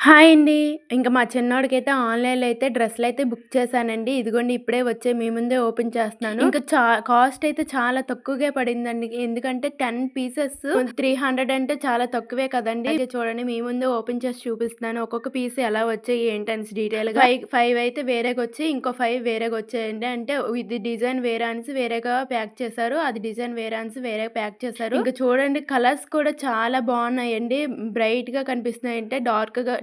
Hi అండి. ఇంక మా చిన్నోడికైతే ఆన్‌లైన్‌లో అయితే డ్రెస్సులయితే బుక్ చేశానండి. ఇదిగోండి ఇప్పుడే వచ్చాయి. మీ ముందే ఓపెన్ చేస్తున్నాను. ఇంక కాస్ట్ అయితే చాలా తక్కువగే పడిందండి. ఎందుకంటే 10 పీసెస్ 300 అంటే చాలా తక్కువే కదండీ! అయితే చూడండి మీ ముందే ఓపెన్ చేసి చూపిస్తున్నాను. ఒక్కొక్క పీస్ ఎలా వచ్చాయి ఏంటనేసి డీటెయిల్‌గా. 5 అయితే వేరేగొచ్చాయి. ఇంకో 5 వేరేగొచ్చాయండి. అంటే ఇది డిజైన్ వేరే అనేసి వేరేగా ప్యాక్ చేశారు. అది డిజైన్ వేరే అనేసి వేరేగా ప్యాక్ చేశారు. ఇంక చూడండి కలర్స్ కూడా చాలా బావున్నాయండి. బ్రైట్‌గా కనిపిస్తున్నాయి. అంటే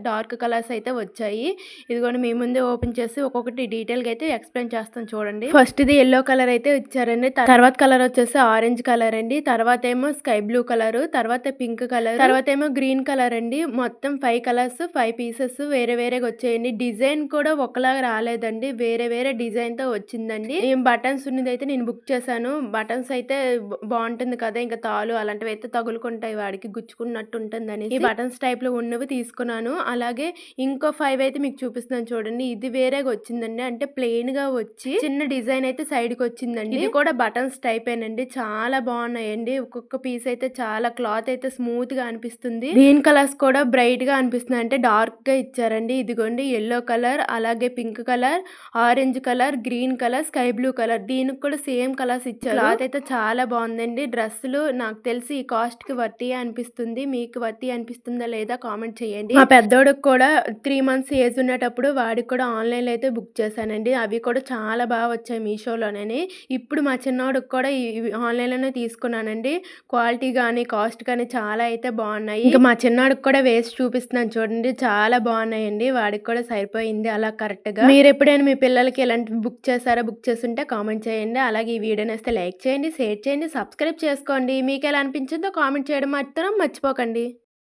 డార్క్ కలర్స్ అయితే వచ్చాయి. ఇదిగోండి మీ ముందే ఓపెన్ చేసి ఒక్కొక్కటి డీటెయిల్‌గా అయితే ఎక్స్‌ప్లెయిన్ చేస్తాను చూడండి. ఫస్ట్‌ది యెల్లో కలర్ అయితే ఇచ్చారండి. తర్వాత కలర్ వచ్చేసి ఆరెంజ్ కలర్ అండి. తర్వాతేమో స్కై బ్లూ కలరు, తర్వాత పింక్ కలర్, తర్వాతేమో గ్రీన్ కలర్ అండి. మొత్తం 5 కలర్స్, 5 పీసెస్ వేరే వేరేగా వచ్చాయండి. డిజైన్ కూడా ఒకలాగా రాలేదండి. వేరే వేరే డిజైన్‌తో వచ్చిందండి. ఈ బటన్స్ ఉన్నదైతే నేను బుక్ చేశాను. బటన్స్ అయితే బావుంటుంది కదా! ఇంకా తాలు అలాంటివైతే తగులుకుంటాయి వాడికి గుచ్చుకున్నట్టు ఉంటుందనేసి ఈ బటన్స్ టైప్‌లో ఉన్నవి తీసుకున్నాను. అలాగే ఇంకో 5 అయితే మీకు చూపిస్తున్నాను చూడండి. ఇది వేరేగా వచ్చిందండి. అంటే ప్లెయిన్‌గా వచ్చి చిన్న డిజైన్ అయితే సైడ్‌కొచ్చిందండి. ఇది కూడా బటన్స్ టైపేనండి. చాలా బావున్నాయండి. ఒక్కొక్క పీస్ అయితే చాలా క్లాత్ అయితే స్మూత్‌గా అనిపిస్తుంది. గ్రీన్ కలర్స్ కూడా బ్రైట్‌గా అనిపిస్తున్నాయి. అంటే డార్క్‌గా ఇచ్చారండి. ఇదిగోండి యెల్లో కలర్, అలాగే pink colour, orange colour, green colour, sky blue colour దీనికి కూడా సేమ్ కలర్స్ ఇచ్చారు. క్లాత్ అయితే చాలా బావుందండి. డ్రెస్సులు నాకు తెలిసి ఈ కాస్ట్‌కి వర్తీయే అనిపిస్తుంది. మీకు వర్తీ అనిపిస్తుందా లేదా కామెంట్ చేయండి. మా పెద్దోడికి కూడా 3 మంత్స్ ఏజ్ ఉండేటప్పుడు వాడికి కూడా ఆన్‌లైన్‌లో అయితే బుక్ చేశానండి. అవి కూడా చాలా బాగా వచ్చాయి మీషోలోనేని. ఇప్పుడు మా చిన్నోడికి కూడా ఇవి ఆన్‌లైన్‌లోనే తీసుకున్నానండి. క్వాలిటీ గానీ, కాస్ట్ కానీ చాలా అయితే బావున్నాయి. ఇంకా మా చిన్నోడికి కూడా వేసి చూపిస్తున్నాను చూడండి. చాలా బావున్నాయండి. వాడికి కూడా సరిపోయింది అలా కరెక్ట్‌గా. మీరెప్పుడైనా మీ పిల్లలకి ఇలాంటివి బుక్ చేసారా? బుక్ చేసుంటే కామెంట్ చేయండి. అలాగే ఈ వీడియో నచ్చితే లైక్ చేయండి, షేర్ చేయండి, సబ్స్క్రైబ్ చేసుకోండి. మీకెలా అనిపించిందో కామెంట్ చేయడం మాత్రం మర్చిపోకండి.